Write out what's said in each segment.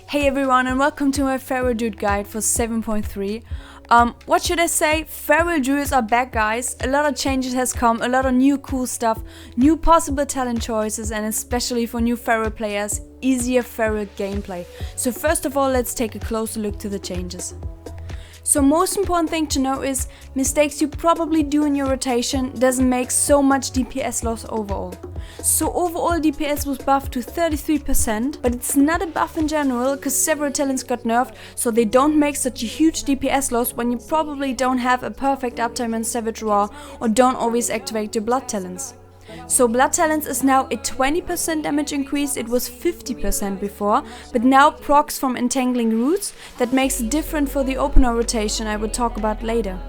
Hey everyone, and welcome to my Feral Druid guide for 7.3. What should I say? Feral Druids are back, guys. A lot of changes has come, a lot of new cool stuff, new possible talent choices, and especially for new Feral players, easier Feral gameplay. So first of all, let's take a closer look to the changes. So most important thing to know is mistakes you probably do in your rotation doesn't make so much DPS loss overall. So overall DPS was buffed to 33%, but it's not a buff in general because several talents got nerfed, so they don't make such a huge DPS loss when you probably don't have a perfect uptime on Savage Raw or don't always activate your blood talents. So blood talents is now a 20% damage increase. It was 50% before, but now procs from entangling roots. That makes it different for the opener rotation I will talk about later.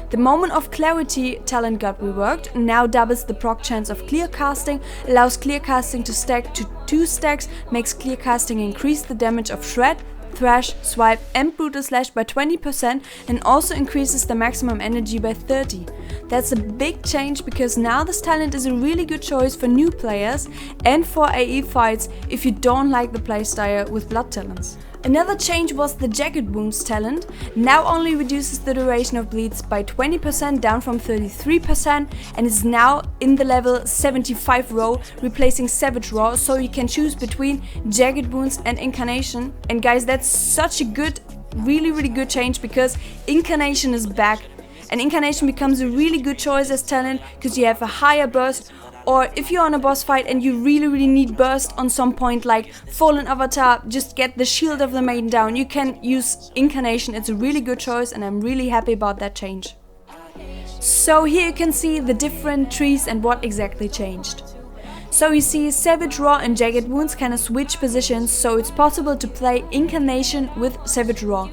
The Moment of Clarity talent got reworked, now doubles the proc chance of clear casting, allows clear casting to stack to 2 stacks, makes clear casting increase the damage of Shred, Thrash, Swipe and Brutal Slash by 20% and also increases the maximum energy by 30%. That's a big change because now this talent is a really good choice for new players and for AE fights if you don't like the playstyle with blood talents. Another change was the Jagged Wounds talent, now only reduces the duration of bleeds by 20% down from 33% and is now in the level 75 row, replacing Savage Raw, so you can choose between Jagged Wounds and Incarnation. And guys, that's such a good, really good change because Incarnation is back and Incarnation becomes a really good choice as talent because you have a higher burst. Or if you're on a boss fight and you really need burst on some point like Fallen Avatar, just get the Shield of the Maiden down, you can use Incarnation. It's a really good choice and I'm really happy about that change. So here you can see the different trees and what exactly changed. So you see Savage Raw and Jagged Wounds kind of switch positions, so it's possible to play Incarnation with Savage Raw.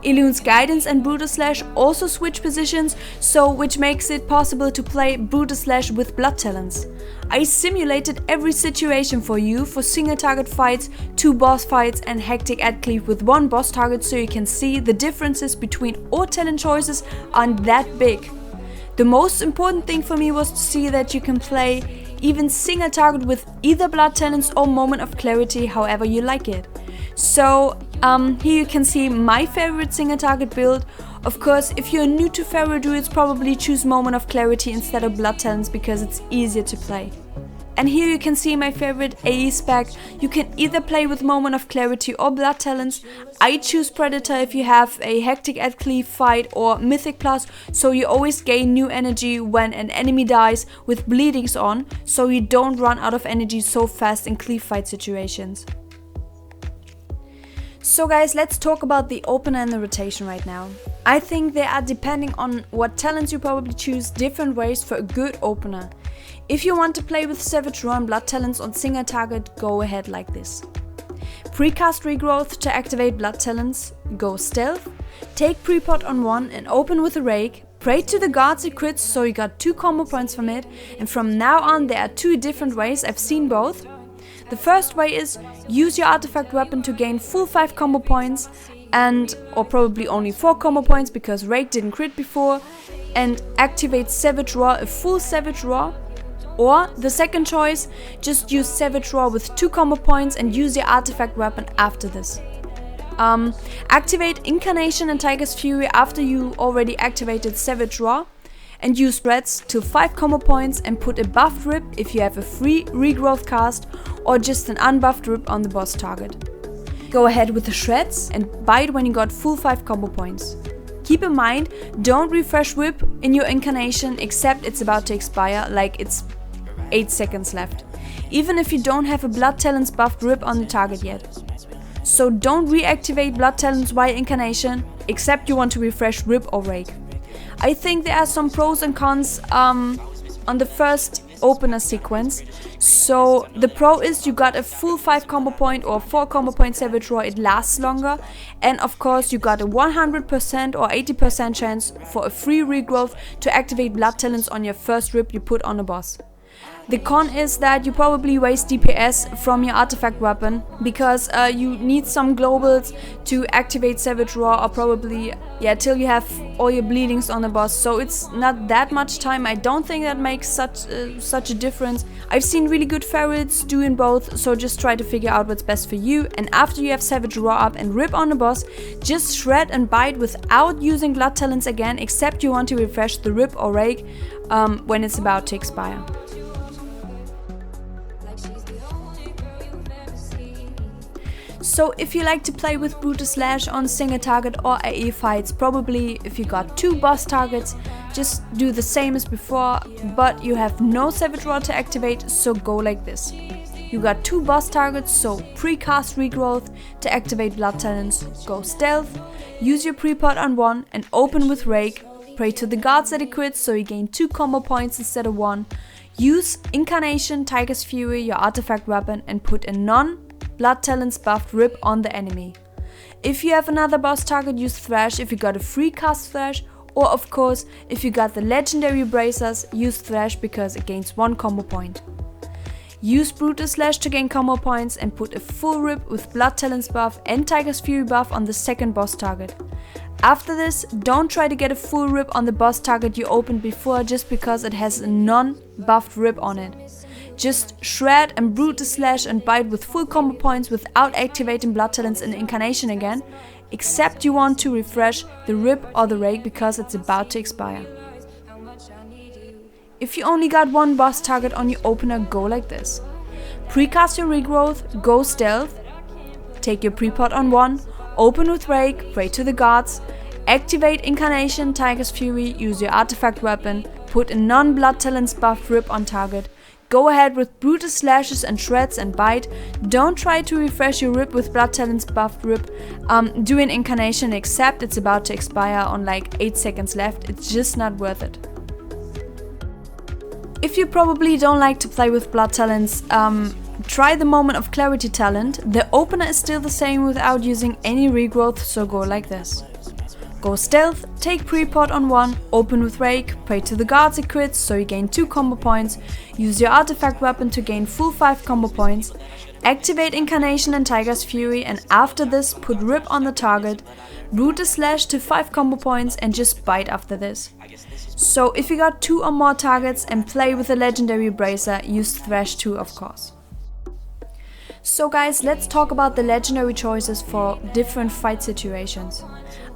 Elun's Guidance and Brutal Slash also switch positions, so which makes it possible to play Brutal Slash with blood talents. I simulated every situation for you for single target fights, 2 boss fights and hectic ad cleave with 1 boss target, so you can see the differences between all talent choices aren't that big. The most important thing for me was to see that you can play even single target with either blood talents or Moment of Clarity, however you like it. So here you can see my favorite single target build. Of course, if you're new to Feral Druids, probably choose Moment of Clarity instead of blood talents because it's easier to play. And here you can see my favorite AE spec. You can either play with Moment of Clarity or blood talents. I choose Predator if you have a hectic ad cleave fight or Mythic Plus, so you always gain new energy when an enemy dies with bleedings on, so you don't run out of energy so fast in cleave fight situations. So guys, let's talk about the opener and the rotation right now. I think there are, depending on what talents you probably choose, different ways for a good opener. If you want to play with Savage Raw and blood talents on single target, go ahead like this. Precast Regrowth to activate blood talents, go Stealth, take Prepot on 1 and open with a Rake, pray to the gods it crits so you got 2 combo points from it, and from now on there are 2 different ways, I've seen both. The first way is use your artifact weapon to gain full 5 combo points or probably only 4 combo points because Rake didn't crit before, and activate Savage Raw, a full Savage Raw. Or the second choice, just use Savage Raw with 2 combo points and use your artifact weapon after this. Activate Incarnation and Tiger's Fury after you already activated Savage Raw, and use Spreads till 5 combo points and put a buffed rip if you have a free regrowth cast or just an unbuffed rip on the boss target. Go ahead with the Shreds and bite when you got full 5 combo points. Keep in mind, don't refresh whip in your Incarnation except it's about to expire, like it's 8 seconds left, even if you don't have a blood talents buffed rip on the target yet. So don't reactivate blood talents while Incarnation except you want to refresh rip or Rake. I think there are some pros and cons on the first opener sequence. So the pro is you got a full 5 combo point or 4 combo point Savage Raw, it lasts longer, and of course you got a 100% or 80% chance for a free regrowth to activate blood talents on your first rip you put on a boss. The con is that you probably waste DPS from your artifact weapon because you need some globals to activate Savage Roar, or probably, yeah, till you have all your bleedings on the boss. So it's not that much time. I don't think that makes such a difference. I've seen really good ferrets doing both, so just try to figure out what's best for you. And after you have Savage Roar up and rip on the boss, just shred and bite without using Blood Talents again, except you want to refresh the rip or rake when it's about to expire. So if you like to play with Brutus Slash on single target or AE fights, probably if you got 2 boss targets, just do the same as before, but you have no Savage Roar to activate, so go like this. You got 2 boss targets, so precast Regrowth to activate Blood Talents, go Stealth, use your pre-pot on 1 and open with Rake, pray to the gods that it quits so you gain 2 combo points instead of 1, use Incarnation, Tiger's Fury, your artifact weapon, and put a non-Blood Talents buffed rip on the enemy. If you have another boss target, use Thrash if you got a free cast Thrash, or of course, if you got the legendary bracers, use Thrash because it gains 1 combo point. Use Brutus Slash to gain combo points and put a full rip with Blood Talents buff and Tiger's Fury buff on the second boss target. After this, don't try to get a full rip on the boss target you opened before just because it has a non-buffed rip on it. Just shred and Brutus Slash and bite with full combo points without activating Blood Talents and Incarnation again, except you want to refresh the rip or the rake because it's about to expire. If you only got 1 boss target on your opener, go like this. Precast your Regrowth, go Stealth, take your pre-pot on 1, open with Rake, pray to the gods, activate Incarnation, Tiger's Fury, use your artifact weapon, put a non-Blood Talents buffed rip on target, go ahead with Brutus Slashes and Shreds and Bite. Don't try to refresh your rip with Blood Talents buffed rip. Do an Incarnation, except it's about to expire on like 8 seconds left. It's just not worth it. If you probably don't like to play with Blood Talents, try the Moment of Clarity talent. The opener is still the same without using any regrowth, so go like this. Go Stealth, take pre-pot on 1, open with Rake, pray to the gods it crits so you gain 2 combo points, use your artifact weapon to gain full 5 combo points, activate Incarnation and Tiger's Fury, and after this put Rip on the target, Brutus Slash to 5 combo points and just bite after this. So if you got 2 or more targets and play with a legendary bracer, use Thrash 2 of course. So guys, let's talk about the legendary choices for different fight situations.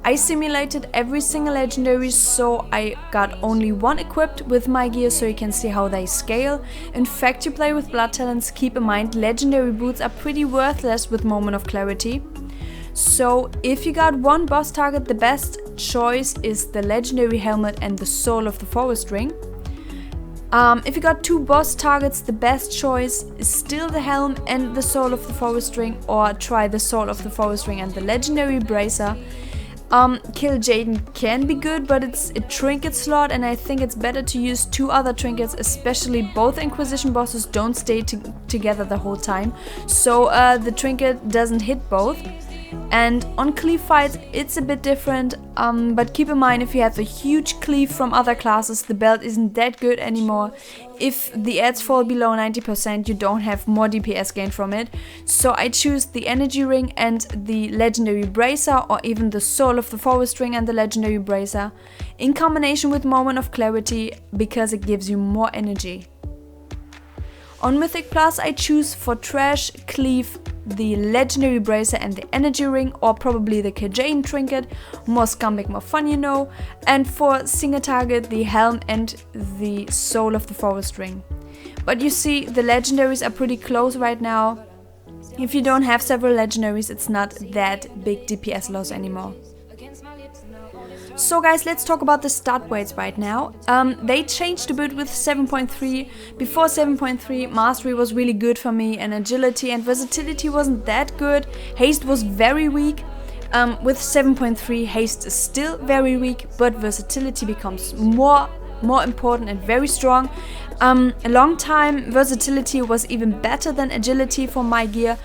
I simulated every single legendary, so I got only 1 equipped with my gear so you can see how they scale. In fact, you play with Blood Talents, keep in mind legendary boots are pretty worthless with Moment of Clarity. So if you got 1 boss target, the best choice is the legendary helmet and the Soul of the Forest Ring. If you got 2 boss targets, the best choice is still the helm and the Soul of the Forest Ring, or try the Soul of the Forest Ring and the legendary bracer. Kill Jaden can be good, but it's a trinket slot and I think it's better to use 2 other trinkets, especially both Inquisition bosses don't stay together the whole time, so the trinket doesn't hit both. And on cleave fights it's a bit different, but keep in mind if you have a huge cleave from other classes, the belt isn't that good anymore. If the ads fall below 90%, you don't have more DPS gain from it. So I choose the energy ring and the legendary bracer, or even the Soul of the Forest Ring and the legendary bracer, in combination with Moment of Clarity because it gives you more energy. On Mythic Plus I choose for Trash, Cleave, the legendary bracer and the energy ring, or probably the Kajaden trinket, more scumbag more fun you know, and for single target the helm and the Soul of the Forest Ring. But you see, the legendaries are pretty close right now. If you don't have several legendaries, it's not that big DPS loss anymore. So guys, let's talk about the stat weights right now. They changed a bit with 7.3. Before 7.3, Mastery was really good for me, and Agility and Versatility wasn't that good. Haste was very weak. With 7.3, Haste is still very weak, but Versatility becomes more important and very strong. A long time, Versatility was even better than Agility for my gear.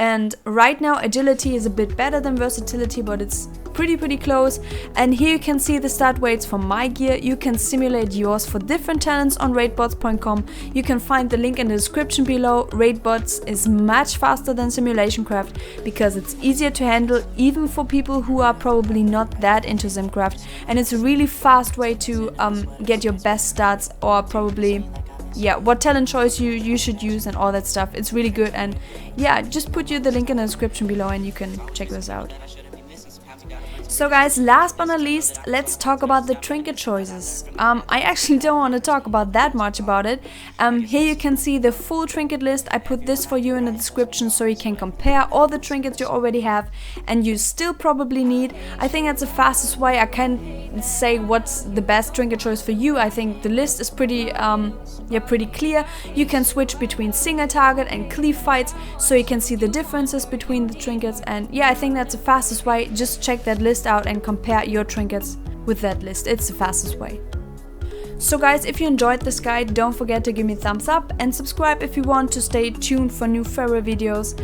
And right now agility is a bit better than versatility, but it's pretty close. And here you can see the start weights for my gear. You can simulate yours for different talents on raidbots.com. You can find the link in the description below. Raidbots is much faster than Simulation Craft because it's easier to handle even for people who are probably not that into Simcraft, and it's a really fast way to get your best stats, or probably what talent choice you should use and all that stuff. It's really good, and just put you the link in the description below and you can check this out. So guys, last but not least, let's talk about the trinket choices. I actually don't want to talk about that much about it. Here you can see the full trinket list. I put this for you in the description so you can compare all the trinkets you already have and you still probably need. I think that's the fastest way. I can't say what's the best trinket choice for you. I think the list is pretty clear. You can switch between single target and cleave fights so you can see the differences between the trinkets, and I think that's the fastest way. Just check that list out and compare your trinkets with that list. It's the fastest way. So guys, if you enjoyed this guide, don't forget to give me a thumbs up and subscribe if you want to stay tuned for new Pharaoh videos.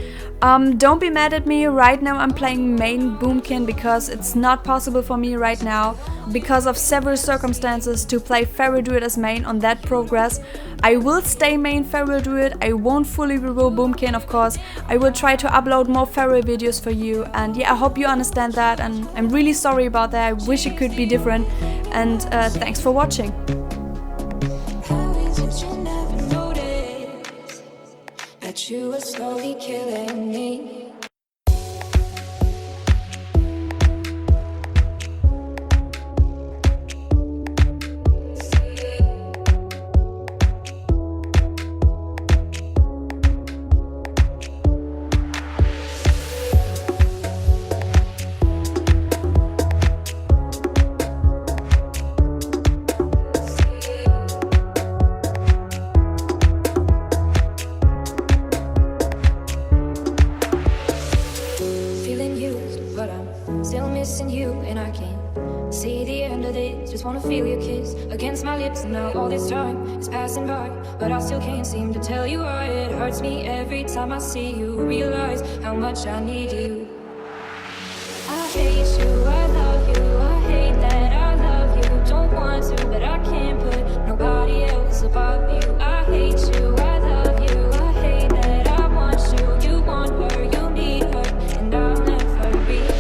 Don't be mad at me. Right now I'm playing main Boomkin because it's not possible for me right now because of several circumstances to play Pharaoh Druid as main on that progress. I will stay main Pharaoh Druid. I won't fully reroll Boomkin, of course. I will try to upload more Pharaoh videos for you, and I hope you understand that, and I'm really sorry about that. I wish it could be different, and thanks for watching. You were slowly killing me. Still missing you, and I can't see the end of this. Just wanna feel your kiss against my lips, and now all this time is passing by, but I still can't seem to tell you why. It hurts me every time I see you, realize how much I need you. I hate you, I love you, I hate that I love you. Don't want to, but I can't put nobody else above you. I hate you, I love you, I hate that I want you. You want her, you need her, and I'll never be her.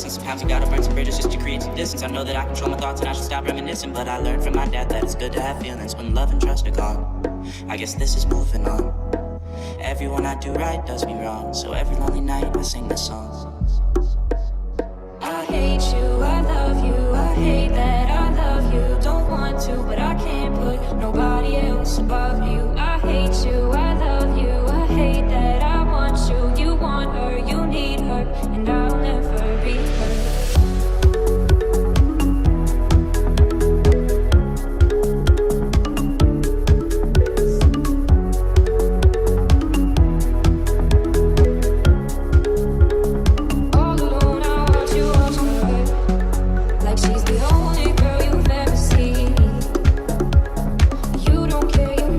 Sometimes you gotta burn some bridges just to create some distance. I know that I control my thoughts and I should stop reminiscing, but I learned from my dad that it's good to have feelings when love and trust are gone. I guess this is moving on. Everyone I do right does me wrong, so every lonely night I sing this song. I hate you, I love you, I hate that I love you. Don't want to, but I can't put nobody else above you. I hate you, I love you, I hate that I want you. You want her, you need her, and I'll never be her.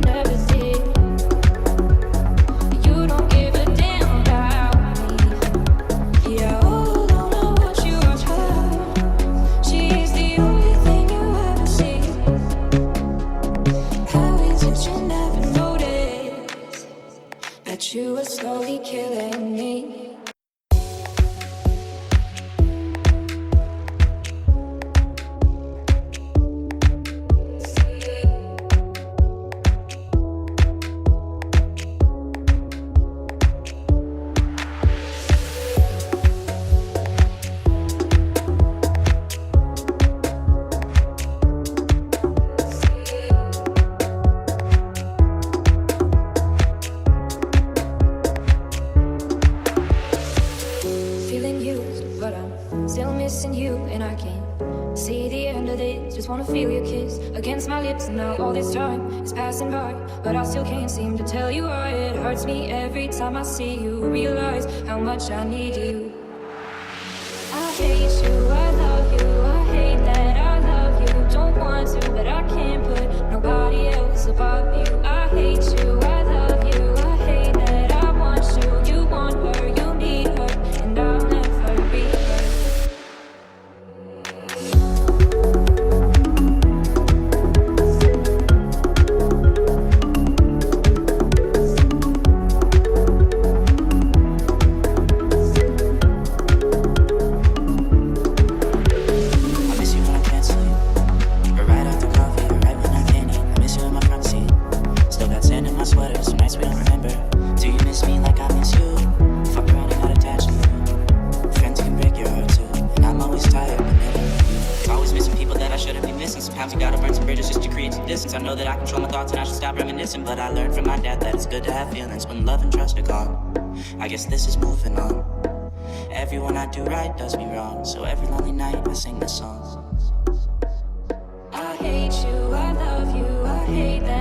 Never end of this, just wanna feel your kiss against my lips. And now all this time is passing by, but I still can't seem to tell you why. It hurts me every time I see you, realize how much I need you. I hate you, I love you, I hate that I love you. Don't want to, but I can't put nobody else above you. I hate you, I love you, I hate that I want you. You want her, you need her, and I'll never be her. I know that I control my thoughts and I should stop reminiscing, but I learned from my dad that it's good to have feelings when love and trust are gone. I guess this is moving on. Everyone I do right does me wrong, so every lonely night I sing this song. I hate you, I love you, I hate that